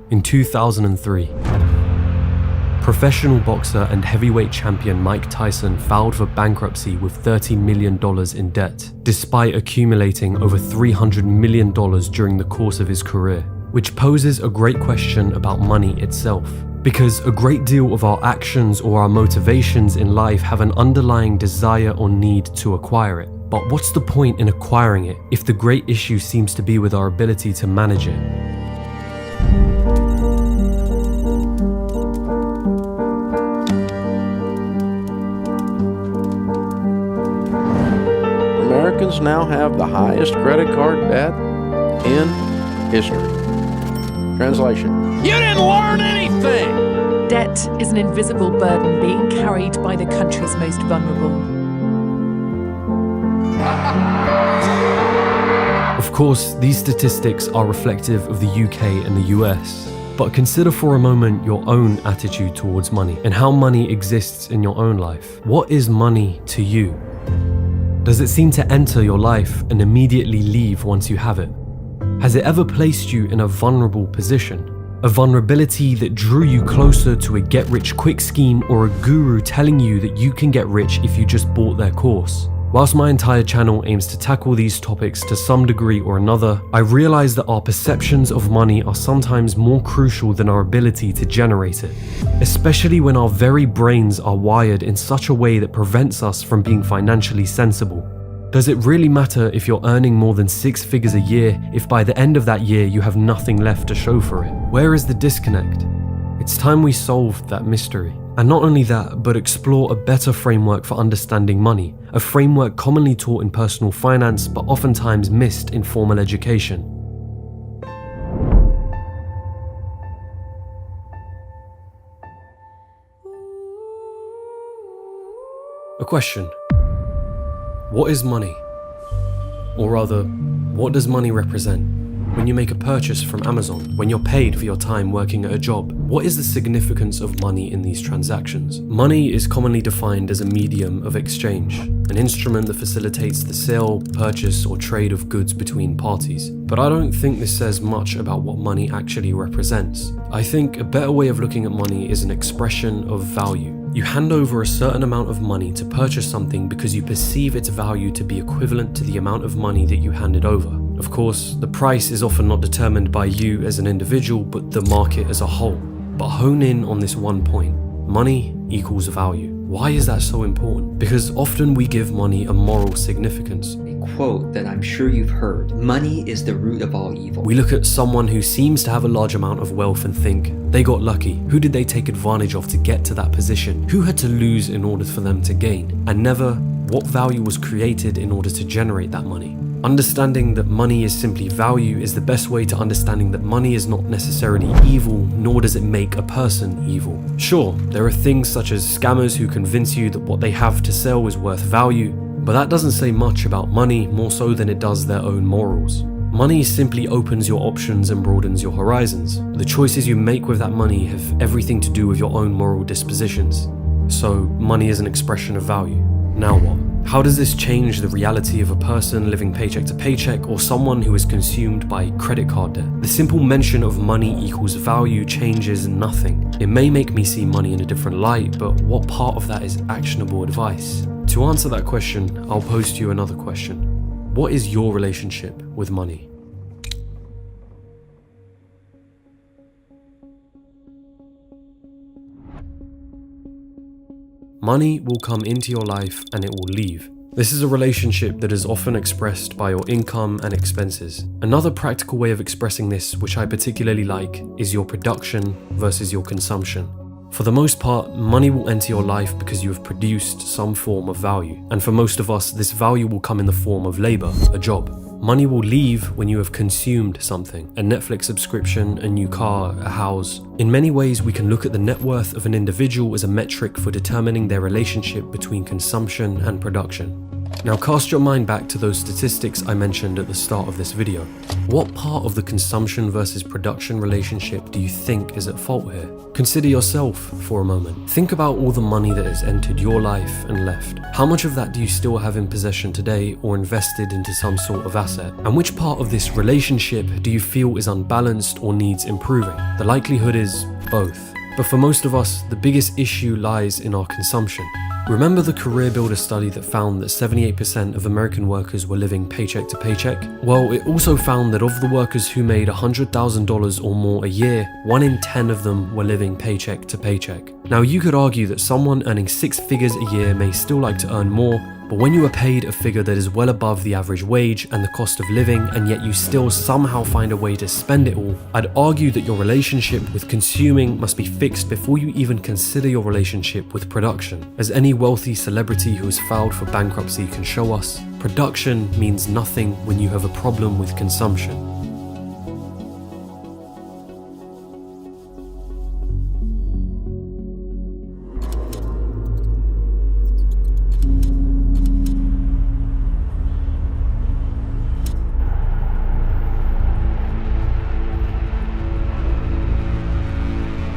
In 2003, professional boxer and heavyweight champion Mike Tyson filed for bankruptcy with $30 million in debt, despite accumulating over $300 million during the course of his career, which poses a great question about money itself. Because a great deal of our actions or our motivations in life have an underlying desire or need to acquire it. But what's the point in acquiring it if the great issue seems to be with our ability to manage it? Americans now have the highest credit card debt in history. Translation: you didn't learn anything! Debt is an invisible burden being carried by the country's most vulnerable. Of course, these statistics are reflective of the UK and the US, but consider for a moment your own attitude towards money and how money exists in your own life. What is money to you? Does it seem to enter your life and immediately leave once you have it? Has it ever placed you in a vulnerable position? A vulnerability that drew you closer to a get-rich-quick scheme or a guru telling you that you can get rich if you just bought their course? Whilst my entire channel aims to tackle these topics to some degree or another, I realize that our perceptions of money are sometimes more crucial than our ability to generate it, especially when our very brains are wired in such a way that prevents us from being financially sensible. Does it really matter if you're earning more than 6 figures a year if by the end of that year you have nothing left to show for it? Where is the disconnect? It's time we solved that mystery. And not only that, but explore a better framework for understanding money, a framework commonly taught in personal finance but oftentimes missed in formal education. A question. What is money? Or rather, what does money represent? When you make a purchase from Amazon, when you're paid for your time working at a job, what is the significance of money in these transactions? Money is commonly defined as a medium of exchange, an instrument that facilitates the sale, purchase, or trade of goods between parties. But I don't think this says much about what money actually represents. I think a better way of looking at money is an expression of value. You hand over a certain amount of money to purchase something because you perceive its value to be equivalent to the amount of money that you handed over. Of course, the price is often not determined by you as an individual, but the market as a whole. But hone in on this one point. Money equals value. Why is that so important? Because often we give money a moral significance. A quote that I'm sure you've heard: money is the root of all evil. We look at someone who seems to have a large amount of wealth and think, they got lucky. Who did they take advantage of to get to that position? Who had to lose in order for them to gain? And never, what value was created in order to generate that money? Understanding that money is simply value is the best way to understanding that money is not necessarily evil, nor does it make a person evil. Sure, there are things such as scammers who convince you that what they have to sell is worth value, but that doesn't say much about money more so than it does their own morals. Money simply opens your options and broadens your horizons. The choices you make with that money have everything to do with your own moral dispositions. So, money is an expression of value. Now what? How does this change the reality of a person living paycheck to paycheck or someone who is consumed by credit card debt? The simple mention of money equals value changes nothing. It may make me see money in a different light, but what part of that is actionable advice? To answer that question, I'll pose to you another question. What is your relationship with money? Money will come into your life and it will leave. This is a relationship that is often expressed by your income and expenses. Another practical way of expressing this, which I particularly like, is your production versus your consumption. For the most part, money will enter your life because you have produced some form of value. And for most of us, this value will come in the form of labor, a job. Money will leave when you have consumed something, a Netflix subscription, a new car, a house. In many ways, we can look at the net worth of an individual as a metric for determining their relationship between consumption and production. Now cast your mind back to those statistics I mentioned at the start of this video. What part of the consumption versus production relationship do you think is at fault here? Consider yourself for a moment. Think about all the money that has entered your life and left. How much of that do you still have in possession today or invested into some sort of asset? And which part of this relationship do you feel is unbalanced or needs improving? The likelihood is both. But for most of us, the biggest issue lies in our consumption. Remember the Career Builder study that found that 78% of American workers were living paycheck to paycheck? Well, it also found that of the workers who made $100,000 or more a year, 1 in 10 of them were living paycheck to paycheck. Now you could argue that someone earning 6 figures a year may still like to earn more, but when you are paid a figure that is well above the average wage and the cost of living, and yet you still somehow find a way to spend it all, I'd argue that your relationship with consuming must be fixed before you even consider your relationship with production. As any wealthy celebrity who has filed for bankruptcy can show us, production means nothing when you have a problem with consumption.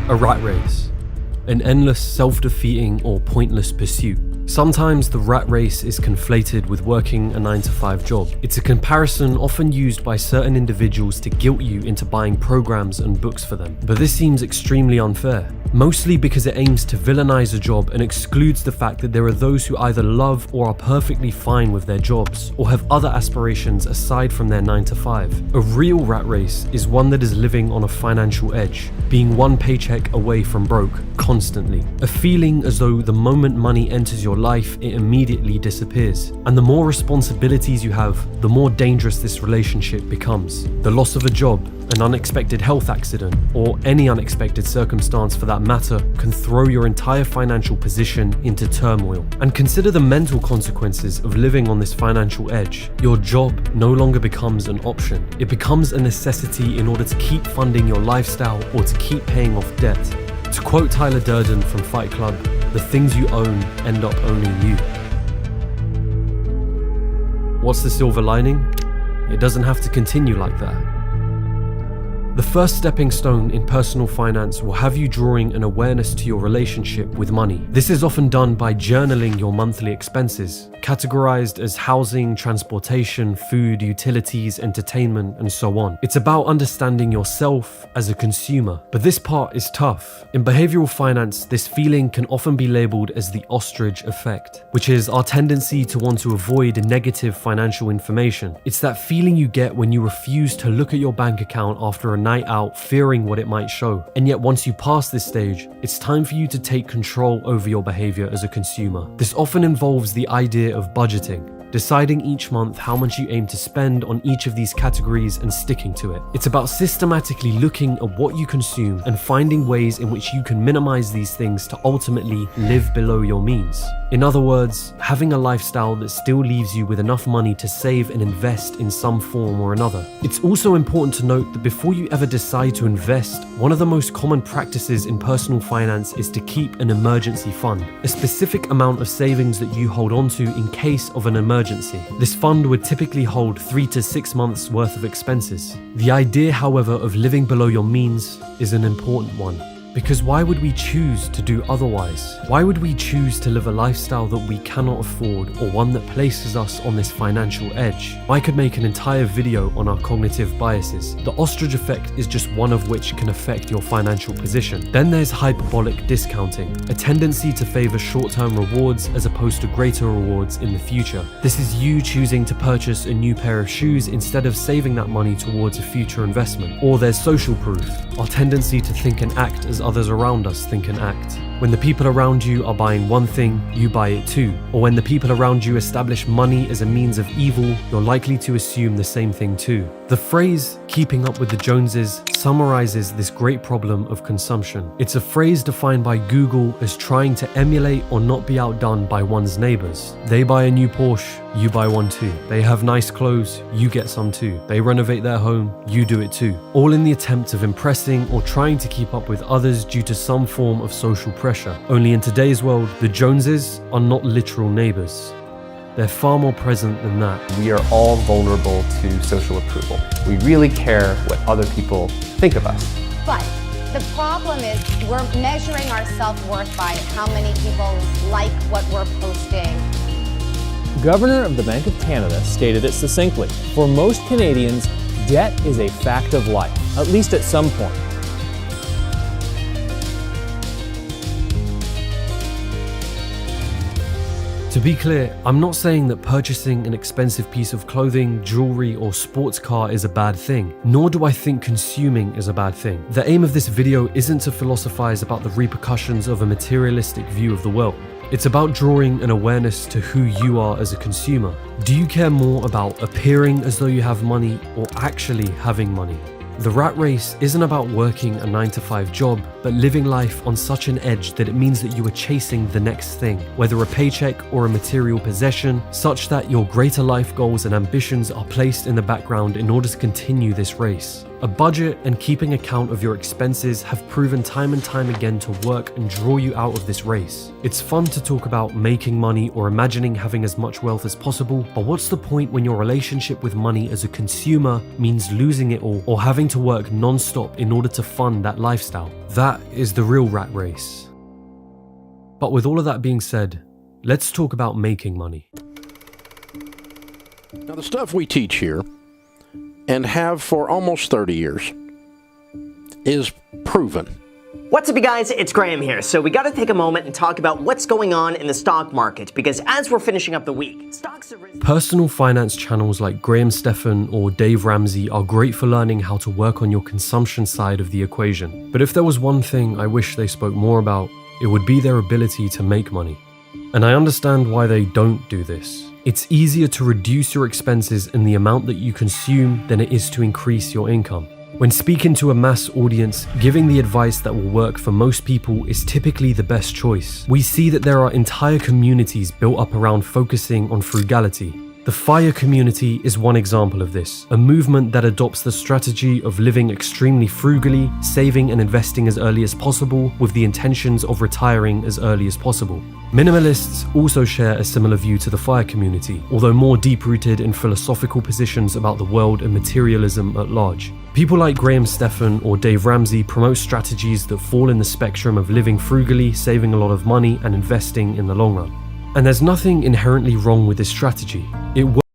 A rat race, an endless, self-defeating or pointless pursuit. Sometimes the rat race is conflated with working a 9-to-5 job. It's a comparison often used by certain individuals to guilt you into buying programs and books for them. But this seems extremely unfair, mostly because it aims to villainize a job and excludes the fact that there are those who either love or are perfectly fine with their jobs, or have other aspirations aside from their 9-to-5. A real rat race is one that is living on a financial edge, being one paycheck away from broke, constantly. A feeling as though the moment money enters your life, it immediately disappears. And the more responsibilities you have, the more dangerous this relationship becomes. The loss of a job, an unexpected health accident, or any unexpected circumstance for that matter can throw your entire financial position into turmoil. And consider the mental consequences of living on this financial edge. Your job no longer becomes an option. It becomes a necessity in order to keep funding your lifestyle or to keep paying off debt. To quote Tyler Durden from Fight Club, the things you own end up owning you. What's the silver lining? It doesn't have to continue like that. The first stepping stone in personal finance will have you drawing an awareness to your relationship with money. This is often done by journaling your monthly expenses, categorized as housing, transportation, food, utilities, entertainment, and so on. It's about understanding yourself as a consumer, but this part is tough. In behavioral finance, this feeling can often be labeled as the ostrich effect, which is our tendency to want to avoid negative financial information. It's that feeling you get when you refuse to look at your bank account after a night out, fearing what it might show. And yet once you pass this stage, it's time for you to take control over your behavior as a consumer. This often involves the idea of budgeting, deciding each month how much you aim to spend on each of these categories and sticking to it. It's about systematically looking at what you consume and finding ways in which you can minimize these things to ultimately live below your means. In other words, having a lifestyle that still leaves you with enough money to save and invest in some form or another. It's also important to note that before you ever decide to invest, one of the most common practices in personal finance is to keep an emergency fund, a specific amount of savings that you hold on to in case of an emergency. This fund would typically hold 3 to 6 months worth of expenses. The idea, however, of living below your means is an important one. Because why would we choose to do otherwise? Why would we choose to live a lifestyle that we cannot afford, or one that places us on this financial edge? I could make an entire video on our cognitive biases. The ostrich effect is just one of which can affect your financial position. Then there's hyperbolic discounting, a tendency to favor short-term rewards as opposed to greater rewards in the future. This is you choosing to purchase a new pair of shoes instead of saving that money towards a future investment. Or there's social proof, our tendency to think and act as others around us think and act. When the people around you are buying one thing, you buy it too. Or when the people around you establish money as a means of evil, you're likely to assume the same thing too. The phrase, keeping up with the Joneses, summarizes this great problem of consumption. It's a phrase defined by Google as trying to emulate or not be outdone by one's neighbors. They buy a new Porsche, you buy one too. They have nice clothes, you get some too. They renovate their home, you do it too. All in the attempt of impressing or trying to keep up with others due to some form of social pressure. Only in today's world, the Joneses are not literal neighbors. They're far more present than that. We are all vulnerable to social approval. We really care what other people think of us. But the problem is we're measuring our self-worth by how many people like what we're posting. Governor of the Bank of Canada stated it succinctly. For most Canadians, debt is a fact of life, at least at some point. To be clear, I'm not saying that purchasing an expensive piece of clothing, jewelry, or sports car is a bad thing, nor do I think consuming is a bad thing. The aim of this video isn't to philosophize about the repercussions of a materialistic view of the world. It's about drawing an awareness to who you are as a consumer. Do you care more about appearing as though you have money or actually having money? The rat race isn't about working a 9-to-5 job, but living life on such an edge that it means that you are chasing the next thing, whether a paycheck or a material possession, such that your greater life goals and ambitions are placed in the background in order to continue this race. A budget and keeping account of your expenses have proven time and time again to work and draw you out of this race. It's fun to talk about making money or imagining having as much wealth as possible, but what's the point when your relationship with money as a consumer means losing it all or having to work non-stop in order to fund that lifestyle? That is the real rat race. But with all of that being said, let's talk about making money. Now, the stuff we teach here, and have for almost 30 years, is proven. What's up, you guys? It's Graham here. So we got to take a moment and talk about what's going on in the stock market, because as we're finishing up the week, stocks have risen. Personal finance channels like Graham Stephan or Dave Ramsey are great for learning how to work on your consumption side of the equation. But if there was one thing I wish they spoke more about, it would be their ability to make money. And I understand why they don't do this. It's easier to reduce your expenses in the amount that you consume than it is to increase your income. When speaking to a mass audience, giving the advice that will work for most people is typically the best choice. We see that there are entire communities built up around focusing on frugality. The FIRE community is one example of this, a movement that adopts the strategy of living extremely frugally, saving and investing as early as possible, with the intentions of retiring as early as possible. Minimalists also share a similar view to the FIRE community, although more deep-rooted in philosophical positions about the world and materialism at large. People like Graham Stephan or Dave Ramsey promote strategies that fall in the spectrum of living frugally, saving a lot of money, and investing in the long run. And there's nothing inherently wrong with this strategy. It works.